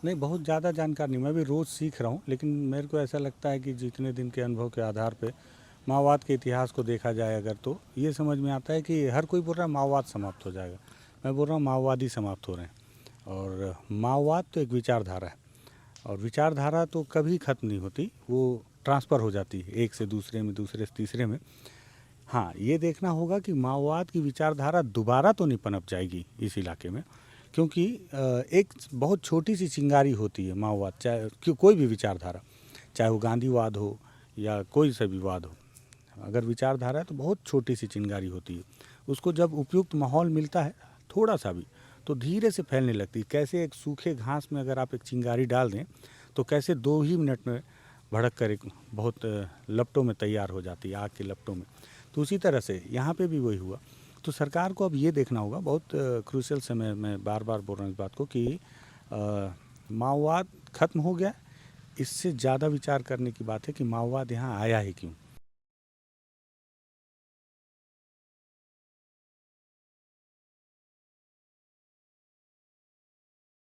नहीं, बहुत ज़्यादा जानकार नहीं, मैं भी रोज़ सीख रहा हूँ, लेकिन मेरे को ऐसा लगता है कि जितने दिन के अनुभव के आधार पे माओवाद के इतिहास को देखा जाए अगर, तो ये समझ में आता है कि हर कोई बोल रहा है माओवाद समाप्त हो जाएगा। मैं बोल रहा हूँ माओवादी समाप्त हो रहे हैं। और माओवाद तो एक विचारधारा है, और विचारधारा तो कभी ख़त्म नहीं होती, वो ट्रांसफ़र हो जाती है एक से दूसरे में, दूसरे से तीसरे में। हाँ, ये देखना होगा कि माओवाद की विचारधारा दोबारा तो नहीं पनप जाएगी इस इलाके में, क्योंकि एक बहुत छोटी सी चिंगारी होती है माओवाद, चाहे कोई भी विचारधारा, चाहे वो गांधीवाद हो या कोई सा भी वाद हो, अगर विचारधारा है तो बहुत छोटी सी चिंगारी होती है। उसको जब उपयुक्त माहौल मिलता है थोड़ा सा भी, तो धीरे से फैलने लगती है। कैसे एक सूखे घास में अगर आप एक चिंगारी डाल दें तो कैसे 2 ही मिनट में भड़क कर एक बहुत लपटों में तैयार हो जाती है, आग के लपटों में। तो उसी तरह से यहाँ पे भी वही हुआ। तो सरकार को अब ये देखना होगा, बहुत क्रूशियल समय, मैं बार बार बोल रहा हूँ इस बात को, कि माओवाद खत्म हो गया। इससे ज़्यादा विचार करने की बात है कि माओवाद यहाँ आया ही क्यों।